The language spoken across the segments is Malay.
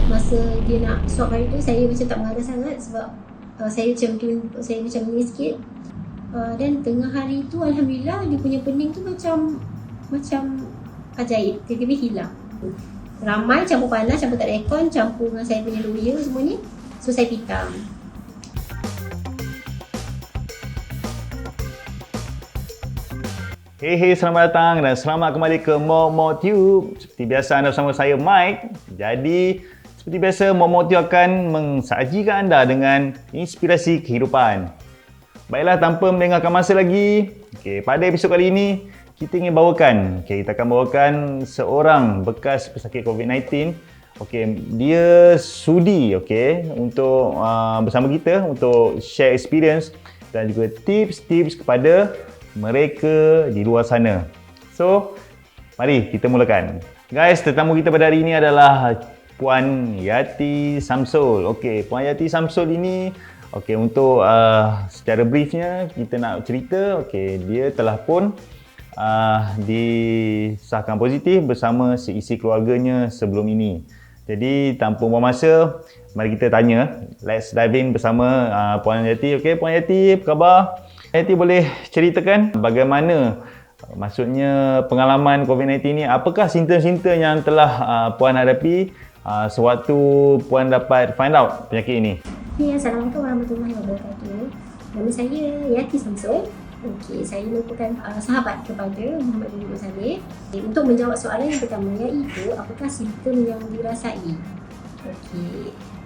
masa dia nak swab hari tu, saya macam tak marah sangat sebab saya macam ni sikit. Dan tengah hari tu alhamdulillah dia punya pening tu macam ajaib, tiba-tiba hilang. Ramai campur panas, campur tak ada aircon, campur dengan saya punya lawyer semua ni. So saya pitam. Hey, selamat datang dan selamat kembali ke Momo Tube. Seperti biasa anda bersama saya Mike. Jadi seperti biasa Momo Tube akan mengsajikan anda dengan inspirasi kehidupan. Baiklah, tanpa melengahkan masa lagi, pada episod kali ini kita ingin bawakan, kita akan bawakan seorang bekas pesakit COVID-19. Dia sudi untuk bersama kita untuk share experience dan juga tips-tips kepada mereka di luar sana. So, mari kita mulakan. Guys, tetamu kita pada hari ini adalah Puan Yati Samsul. Puan Yati Samsul ini untuk secara briefnya kita nak cerita, dia telah pun disahkan positif bersama seisi keluarganya sebelum ini. Jadi tanpa buang masa, mari kita tanya. Let's dive in bersama Puan Yati. Puan Yati, apa khabar? Yati boleh ceritakan bagaimana maksudnya pengalaman COVID-19 ni, apakah simptom-simptom yang telah Puan hadapi sewaktu Puan dapat find out penyakit ini? Assalamualaikum warahmatullahi wabarakatuh. Nama saya Yati Samsul. Saya merupakan sahabat kepada Muhammad bin Saleh. Untuk menjawab soalan yang pertama, iaitu apakah simptom yang dirasai.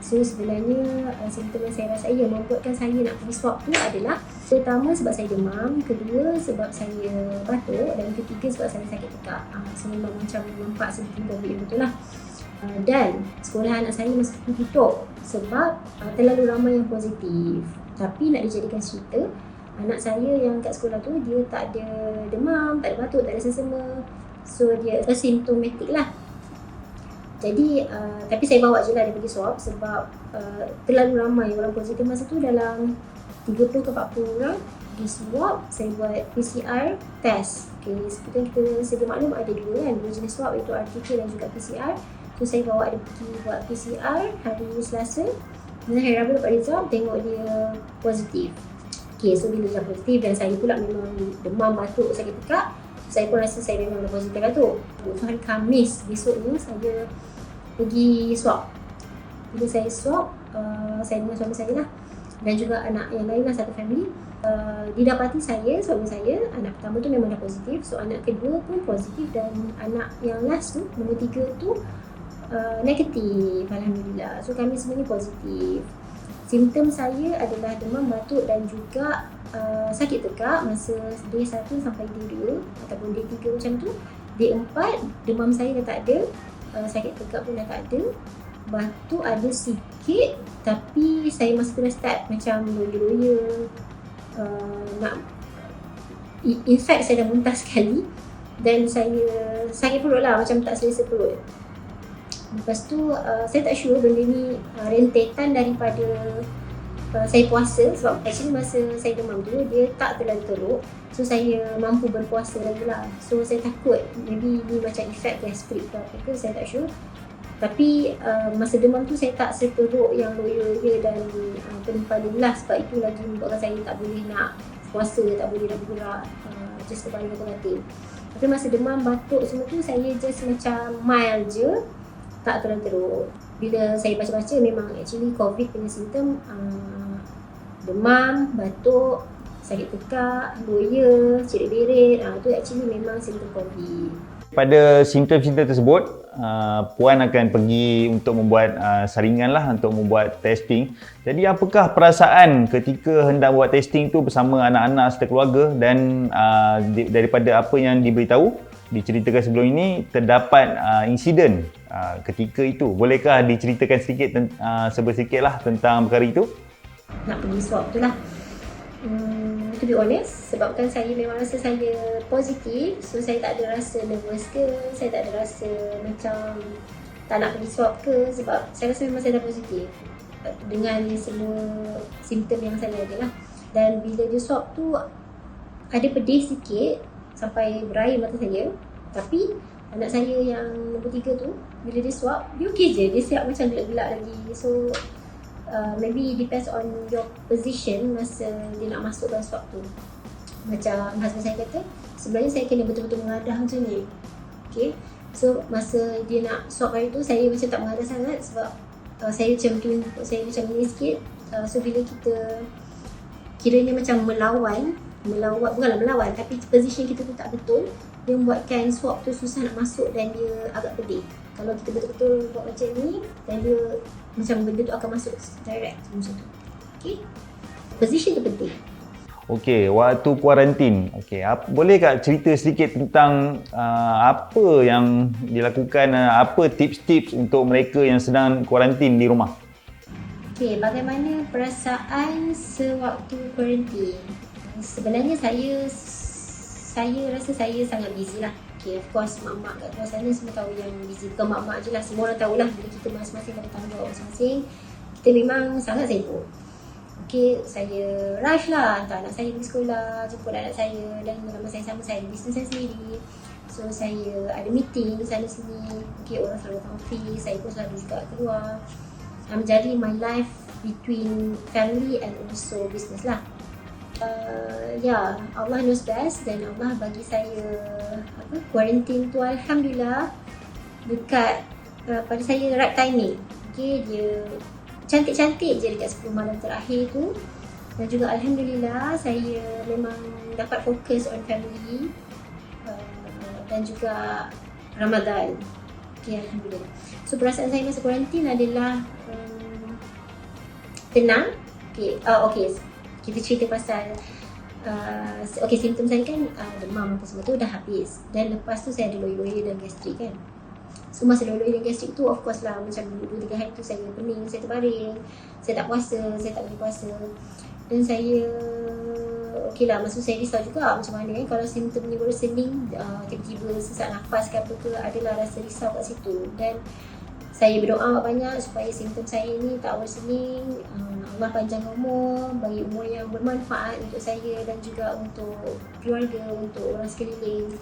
So sebenarnya simptom yang saya rasai yang membuatkan saya nak pergi swab tu adalah pertama sebab saya demam, kedua sebab saya batuk dan ketiga sebab saya sakit tekak. So memang macam nampak seperti COVID yang betul lah. Dan sekolah anak saya masih tutup sebab terlalu ramai yang positif. Tapi nak dijadikan cerita, anak saya yang kat sekolah tu dia tak ada demam, tak ada batuk, tak ada sesama. So dia asimptomatik lah. Jadi tapi saya bawa je lah dia pergi swab sebab terlalu ramai orang positif masa tu, dalam 30 ke 40 orang di swab. Saya buat PCR test. Seperti yang kita sedia maklum ada dua jenis swab, iaitu RT-PCR dan juga PCR. So saya bawa dia pergi buat PCR hari Selasa. Dan hari Rabu dapat result, tengok dia positif. So bila dia positif dan saya pula memang demam, batuk, sakit tekak, saya pun rasa saya memang dah positif lah tu. So hari Khamis besoknya saya pergi swab. Bila saya swab, saya dengan suami saya lah dan juga anak yang lain lah, satu family. Didapati suami saya, anak pertama tu memang dah positif. So anak kedua pun positif dan anak yang last tu, nombor 3 tu negatif, alhamdulillah. So kami semuanya positif. Simptom saya adalah demam, batuk dan juga sakit tekak masa day 1 sampai day 2 ataupun day 3 macam tu. Day 4 demam saya dah tak ada, sakit tekak pun dah tak ada, batuk ada sikit tapi saya masih kena start macam loya-loya, in fact saya dah muntah sekali dan saya sakit perut lah, macam tak selesa perut. Lepas tu saya tak sure benda ni rentetan daripada saya puasa, sebab actually masa saya demam tu dia tak terlalu teruk. So saya mampu berpuasa lagi lah. So saya takut maybe ni macam efek gastrik ke apa ke, saya tak sure. Tapi masa demam tu saya tak seteruk yang loya dan pening-pening lah. Sebab itu lagi membuatkan saya tak boleh nak puasa, tak boleh nak bergerak, just kepala kata-kata. Tapi masa demam, batuk semua tu saya just macam mild je, tak terlalu teruk. Bila saya baca-baca memang actually COVID punya simptom demam, batuk, sakit tekak, loya, cerit berit, tu actually memang simptom COVID. Pada simptom-simptom tersebut, Puan akan pergi untuk membuat saringan lah, untuk membuat testing. Jadi apakah perasaan ketika hendak buat testing tu bersama anak-anak serta keluarga dan daripada apa yang diberitahu, diceritakan sebelum ini, terdapat insiden ketika itu. Bolehkah diceritakan sedikit sebersikit lah tentang perkara itu? Nak pergi swab tu lah. To be honest, sebabkan saya memang rasa saya positif, so saya tak ada rasa nervous ke, saya tak ada rasa macam tak nak pergi swab ke, sebab saya rasa memang saya dah positif dengan semua simptom yang saya ada lah. Dan bila dia swab tu ada pedih sikit sampai berair mata saya, tapi Anak saya yang nombor 3 tu, bila dia swab, dia okey je. Dia siap macam gelak-gelak lagi. So maybe depends on your position masa dia nak masukkan swab tu. Macam husband saya kata, sebenarnya saya kena betul-betul mengadah macam ni. Okay. So masa dia nak swab hari tu, saya macam tak mengadah sangat sebab saya macam ni sikit. So bila kita kiranya macam melawan, bukanlah melawan, tapi position kita tu tak betul, dia membuatkan swab tu susah nak masuk dan dia agak pedih. Kalau kita betul-betul buat macam ni, dan dia macam benda tu akan masuk direct macam tu. Okay. Position tu penting. Okey, waktu kuarantin. Okey, boleh tak cerita sedikit tentang apa yang dilakukan, apa tips-tips untuk mereka yang sedang kuarantin di rumah? Okey, bagaimana perasaan sewaktu kuarantin? Sebenarnya saya rasa saya sangat busy lah. Okay, of course mak-mak kat luar sana semua tahu yang busy. Bukan mak-mak je lah, semua orang tahulah bila kita masing-masing ada tanggungjawab masing-masing. Kita memang sangat sibuk. Okay, saya rush lah hantar anak saya pergi sekolah, jemput anak saya, dan nama saya sama, saya ada bisnes saya sendiri. So saya ada meeting sana sini. Okay, orang selalu datang office, saya pun selalu juga keluar. Menjadi my life between family and also business lah. Allah knows best, dan Allah bagi saya quarantine tu alhamdulillah dekat pada saya right timing. Okay, dia cantik-cantik je dekat 10 malam terakhir tu, dan juga alhamdulillah saya memang dapat fokus on family dan juga Ramadan. Okay, alhamdulillah. So perasaan saya masa quarantine adalah tenang. Okay, kita cerita pasal simptom saya kan demam apa semua tu dah habis, dan lepas tu saya ada loyo-loyo dan gastrik kan. So masa loyo-loyo dan gastrik tu of course lah, macam 2-3 hari tu saya pening, saya terbaring, saya tak puasa, saya tak boleh puasa. Dan saya okey lah, masa saya risau juga macam mana kalau simptom ni worsening, tiba-tiba sesak nafas ke apa ke, adalah rasa risau kat situ. Dan saya berdoa banyak supaya simptom saya ni tak worsening. Allah panjang umur, bagi umur yang bermanfaat untuk saya dan juga untuk keluarga, untuk orang sekeliling.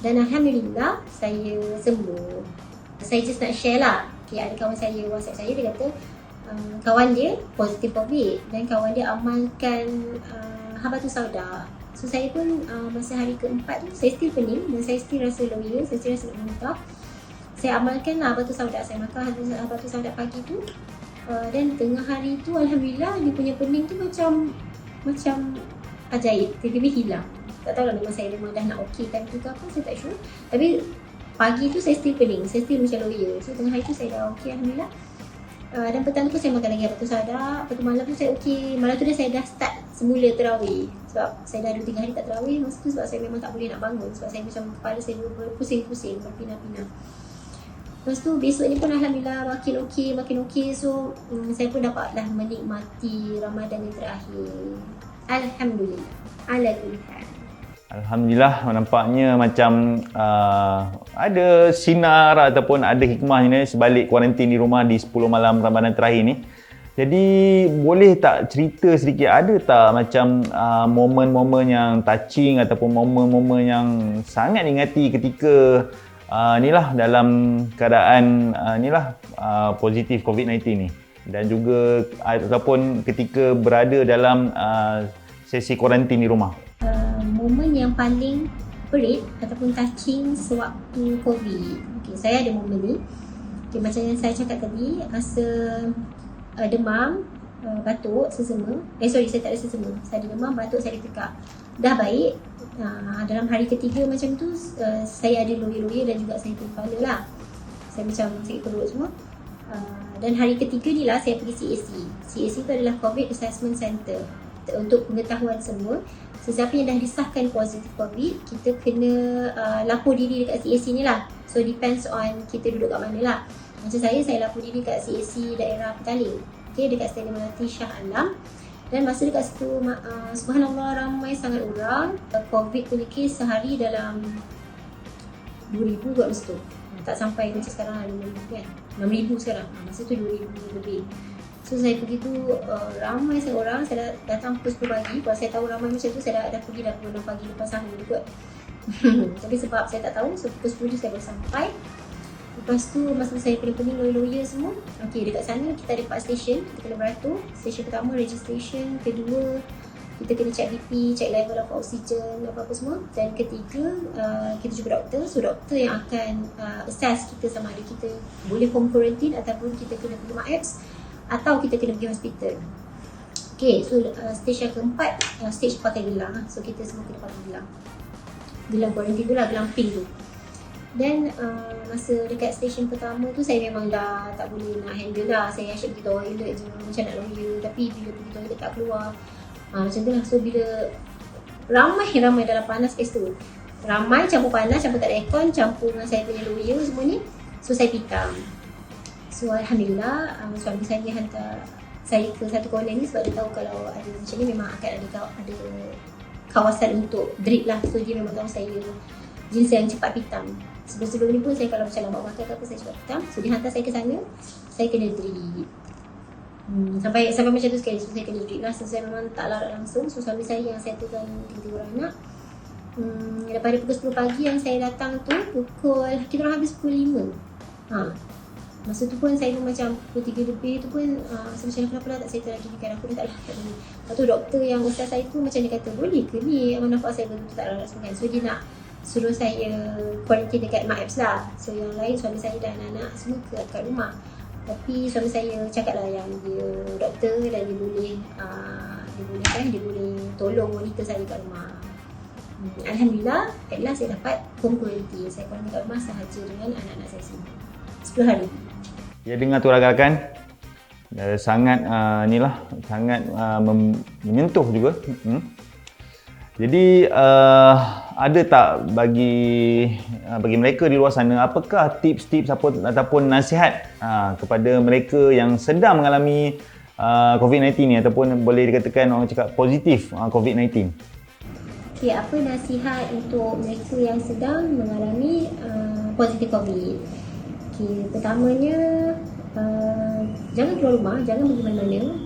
Dan alhamdulillah saya sembuh. Saya just nak share lah. Okay, ada kawan saya WhatsApp saya, dia kata kawan dia positif COVID dan kawan dia amalkan habatus sauda. So saya pun masa hari keempat tu saya still pening dan saya still rasa loyo, saya still rasa nak muntah. Saya amalkan lah habatus sauda, saya makan habatus sauda pagi tu. Dan tengah hari tu alhamdulillah dia punya pening tu macam ajaib, tiba-tiba hilang. Tak tahu lah memang saya memang dah nak okey time tu ke apa, saya tak sure. Tapi pagi tu saya still pening, saya still macam loyo. So tengah hari tu saya dah okey alhamdulillah. Dan petang tu saya makan lagi habatus sauda. Lepas tu malam tu saya okey. Malam tu saya dah start semula tarawih. Sebab saya dah 2-3 hari tak tarawih masa tu, sebab saya memang tak boleh nak bangun. Sebab saya macam kepala saya berpusing-pusing, berpinah-pinah. Lepas tu besok ni pun alhamdulillah makin okey. So saya pun dapatlah menikmati Ramadan yang terakhir. Alhamdulillah. Ala kulli hal. Alhamdulillah, nampaknya macam ada sinar ataupun ada hikmahnya sebalik kuarantin di rumah di 10 malam Ramadan terakhir ni. Jadi boleh tak cerita sedikit, ada tak macam momen-momen yang touching ataupun momen-momen yang sangat diingati ketika inilah dalam keadaan positif COVID-19 ni, dan juga ataupun ketika berada dalam sesi kuarantin di rumah? Momen yang paling perit ataupun touching sewaktu COVID. Okay, saya ada momen ni. Okay, macam yang saya cakap tadi, rasa demam, batuk, sesama. Saya tak ada sesama. Saya ada demam, batuk, saya ada tekak. Dah baik. Dalam hari ketiga macam tu, saya ada loyo-loyo dan juga saya kepala lah. Saya macam sakit perut semua. Dan hari ketiga ni lah saya pergi CAC. CAC tu adalah COVID Assessment Center. Untuk pengetahuan semua, sesiapa yang dah disahkan positif COVID, kita kena lapor diri dekat CAC ni lah. So depends on kita duduk kat mana lah. Macam saya lapor diri dekat CAC daerah Petaling, okay, dekat Stadium Melati Shah Alam. Dan masa dekat situ, subhanallah, ramai sangat orang. COVID punya kes sehari dalam 2,000 kot masa tu. Tak sampai macam sekarang 5,000 kan, 6,000 sekarang. Masa tu 2,000 lebih. So saya pergi tu ramai sangat orang. Saya datang pukul 10 pagi. Kalau saya tahu ramai macam tu, saya dah pergi dah pukul 6 pagi lepas sahur kot. Tapi sebab saya tak tahu, so pukul 10 saya baru sampai. Lepas tu masa saya pening-pening lawyer semua, okey, dekat sana kita ada 4 stesen, kita kena beratur. Stesen pertama registration, kedua kita kena check BP, check level of oxygen, apa-apa semua. Dan ketiga, kita jumpa doktor. So doktor yang akan assess kita sama ada kita boleh home quarantine ataupun kita kena pergi MAEPS atau kita kena pergi hospital. Okay, so stage yang keempat, stage pakai gelang. So kita semua kena pakai gelang. Gelang quarantine tu lah, gelang pink tu. Dan masa dekat stesen pertama tu saya memang dah tak boleh nak handle dah. Saya asyik pergi toilet je macam nak lawyer. Tapi bila pergi toilet tak keluar. Macam tu lah. So bila ramai dalam panas kat situ. Ramai campur panas, campur tak ada aircon, campur dengan saya punya lawyer semua ni. So saya pitam. So Alhamdulillah suami saya hantar saya ke satu corner ni sebab dia tahu kalau ada macam ni memang akan ada kawasan untuk drip lah. So dia memang tahu saya jenis yang cepat pitam. Sebelum ni pun saya kalau macam lambat makan ke apa saya cepat pitam. So dia hantar saya ke sana, saya kena drip. Sampai macam tu sekali, so saya kena drip lah. So saya memang tak larat langsung. So suami saya yang settlekan 3 orang anak. Daripada pukul 10 pagi yang saya datang tu, kita orang habis pukul 5. Masa tu pun saya pun macam pukul 3 lebih tu pun saya macam kenapa lah tak settle lagi kan, aku dah tak larat ni. Lepas tu doktor yang ustaz saya tu macam dia kata, boleh ke ni abang nampak saya betul tak larat semua kan. So dia nak suruh saya quarantine dekat MAEPS lah. So yang lain suami saya dan anak-anak semua kat rumah. Tapi suami saya cakap lah yang dia doktor dan dia boleh tolong wanita saya kat rumah. Alhamdulillah, at last saya dapat home quarantine. Saya quarantine kat rumah sahaja dengan anak-anak saya semua 10 hari. Ya, dengar tu rakan-rakan, sangat menyentuh juga. Jadi ada tak bagi mereka di luar sana, apakah tips-tips ataupun nasihat kepada mereka yang sedang mengalami COVID-19 ni ataupun boleh dikatakan orang cakap positif COVID-19? Okay, apa nasihat untuk mereka yang sedang mengalami positif COVID? Okay, pertamanya jangan keluar rumah, jangan pergi mana-mana.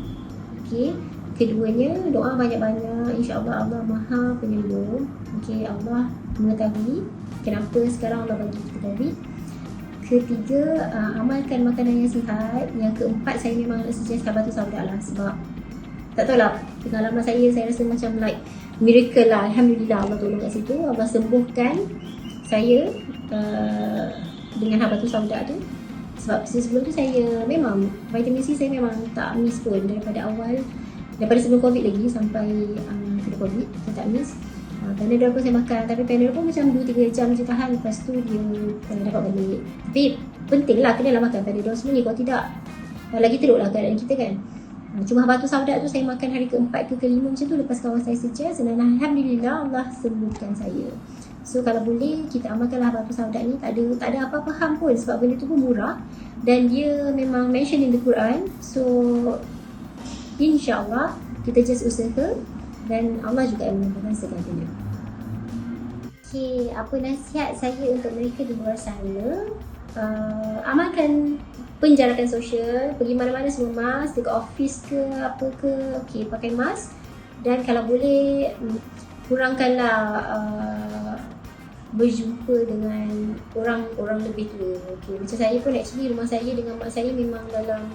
Okay. Keduanya, doa banyak-banyak. InsyaAllah Allah Maha Penyembuh. Okay, Allah mengetahui kenapa sekarang Allah bagi kita COVID. Ketiga, amalkan makanan yang sihat. Yang keempat, saya memang nak suggest batu sauda lah. Sebab tak tahulah, pengalaman saya rasa macam like miracle lah. Alhamdulillah Allah tolong kat situ. Allah sembuhkan saya dengan batu sauda tu. Sebab sebelum tu saya memang vitamin C saya memang tak miss pun daripada awal. Daripada sebelum COVID lagi sampai kena COVID, saya tak miss. Panadol pun saya makan, tapi Panadol pun macam 2-3 jam je tahan, lepas tu dia dapat balik. Tapi penting lah, kenalah makan Panadol sebenarnya, kalau tidak lagi teruk lah keadaan kita kan. Cuma batu sauda tu saya makan hari keempat ke kelima macam tu, lepas kawan saya suggest dan Alhamdulillah Allah sembuhkan saya. So kalau boleh kita amalkanlah batu sauda ni, tak ada apa-apa harm pun sebab benda tu pun murah dan dia memang mention in the Quran. So InsyaAllah kita just usaha dan Allah juga yang menentukan segalanya. Okay, apa nasihat saya untuk mereka di luar sana? Amalkan penjarakan sosial, pergi mana-mana semua mask, dekat office ke apa ke, okay, pakai mask. Dan kalau boleh kurangkanlah berjumpa dengan orang lebih tua. Okay, macam saya pun actually rumah saya dengan mak saya memang dalam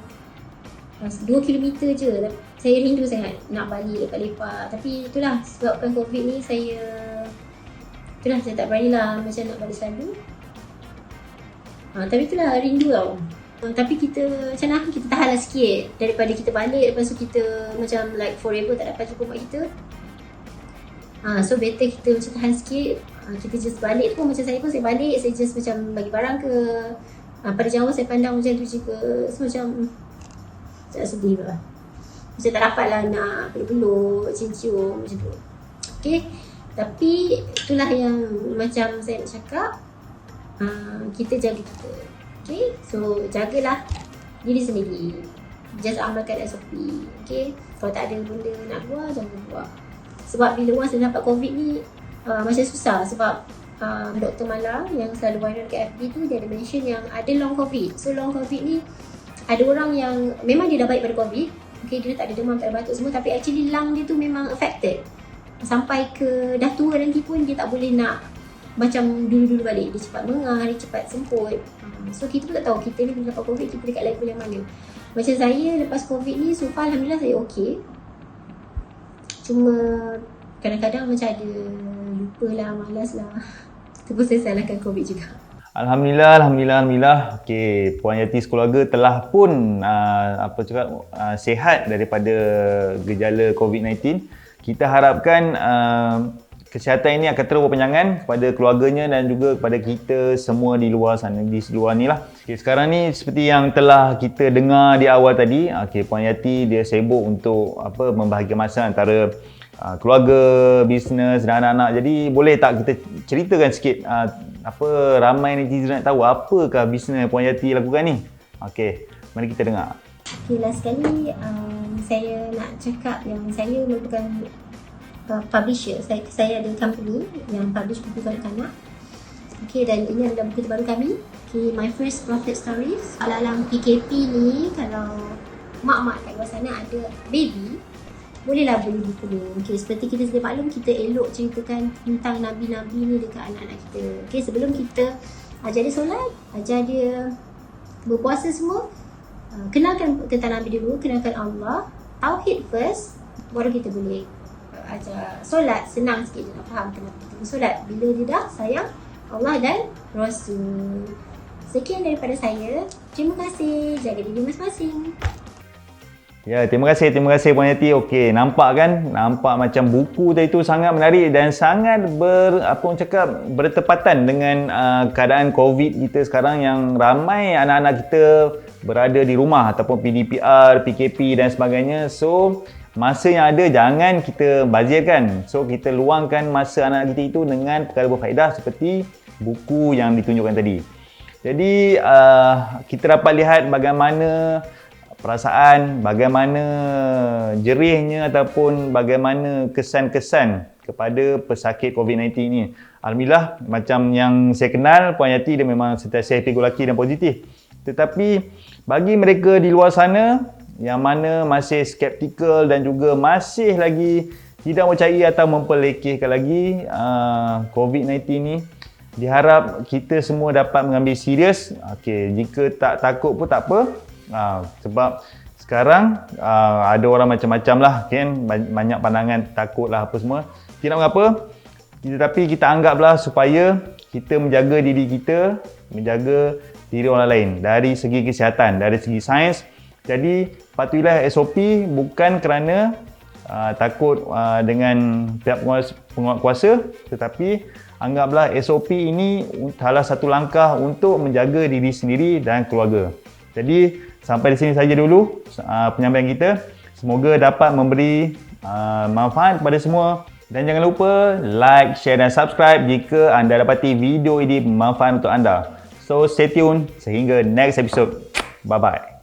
2 km je. Saya rindu sangat nak balik lepak-lepak. Tapi itulah sebabkan COVID ni saya tak berani lah macam nak balik selalu. Tapi itulah rindu tau. Tapi kita macam mana kita tahanlah sikit daripada kita balik lepas tu kita macam like forever tak dapat jumpa mak kita. So better kita macam tahan sikit. Kita just balik pun macam saya pun saya balik, saya just macam bagi barang ke. Pada jauh saya pandang macam tu je ke. So macam tak sedih lah. Macam tak dapat lah nak peluk-peluk, cium-cium macam tu. Okay. Tapi itulah yang macam saya nak cakap. Kita jaga kita. Okay. So jagalah diri sendiri. Just amalkan SOP. Okay. Kalau tak ada benda nak keluar, jangan keluar. Sebab bila once dah dapat COVID ni macam susah. Sebab Dr. Mala yang selalu viral kat FB tu dia ada mention yang ada long COVID. So long COVID ni ada orang yang memang dia dah baik pada COVID, okay, dia tak ada demam, tak ada batuk semua, tapi actually lung dia tu memang affected. Sampai ke dah tua nanti pun dia tak boleh nak macam dulu-dulu balik. Dia cepat mengah, dia cepat semput. So kita pun tak tahu kita ni bila dapat COVID kita dekat level yang mana. Macam saya lepas COVID ni, so far alhamdulillah saya okey. Cuma kadang-kadang macam ada lupalah, malas lah. Itu pun saya salahkan COVID juga. Alhamdulillah. Okey, Puan Yati sekeluarga telah pun sihat daripada gejala COVID-19. Kita harapkan kesihatan ini akan terus berpanjangan kepada keluarganya dan juga kepada kita semua di luar sana, di luar ni lah. Okay, sekarang ni seperti yang telah kita dengar di awal tadi, Puan Yati dia sibuk untuk membahagikan masa antara keluarga, bisnes dan anak-anak. Jadi boleh tak kita ceritakan sikit ramai netizen nak tahu apakah bisnes Puan Yati lakukan ni? Okey, mari kita dengar. Okay, last sekali saya nak cakap yang saya merupakan publisher. Saya ada company yang publish buku kanak-kanak. Okay, dan ini adalah buku terbaru kami. Okay, My First Prophet Stories. Dalam PKP ni, kalau mak-mak kat luar sana ada baby, bolehlah beli buku ni. Okay, seperti kita sedia maklum, kita elok ceritakan tentang Nabi-Nabi ni dekat anak-anak kita. Okay, sebelum kita ajar dia solat, ajar dia berpuasa semua, kenalkan tentang Nabi dulu, kenalkan Allah, tauhid first, baru kita boleh ajar solat. Senang sikit je nak faham kenapa kita bersolat. Bila dia dah sayang Allah dan Rasul. Sekian daripada saya. Terima kasih. Jaga diri masing-masing. Ya, terima kasih Puan Yati. Okey, nampak kan? Nampak macam buku tadi tu sangat menarik dan sangat bertepatan dengan keadaan COVID kita sekarang yang ramai anak-anak kita berada di rumah ataupun PDPR, PKP dan sebagainya. So, masa yang ada jangan kita bazirkan. So, kita luangkan masa anak kita itu dengan perkara berfaedah seperti buku yang ditunjukkan tadi. Jadi, kita dapat lihat bagaimana perasaan, bagaimana jerihnya ataupun bagaimana kesan-kesan kepada pesakit COVID-19 ni. Alhamdulillah, macam yang saya kenal, Puan Yati dia memang sentiasa happy go lucky dan positif. Tetapi bagi mereka di luar sana yang mana masih skeptikal dan juga masih lagi tidak percaya atau memperlekehkan lagi COVID-19 ni, diharap kita semua dapat mengambil serius. Okey, jika tak takut pun tak apa. Sebab sekarang ada orang macam-macam lah kan, banyak pandangan takut lah apa semua. Tidak mengapa, tetapi kita anggaplah supaya kita menjaga diri kita, menjaga diri orang lain dari segi kesihatan, dari segi sains. Jadi patuhilah SOP bukan kerana takut dengan pihak penguatkuasa, tetapi anggaplah SOP ini salah satu langkah untuk menjaga diri sendiri dan keluarga. Jadi sampai di sini saja dulu penyampaian kita. Semoga dapat memberi manfaat kepada semua. Dan jangan lupa like, share dan subscribe jika anda dapati video ini bermanfaat untuk anda. So stay tune sehingga next episode. Bye bye.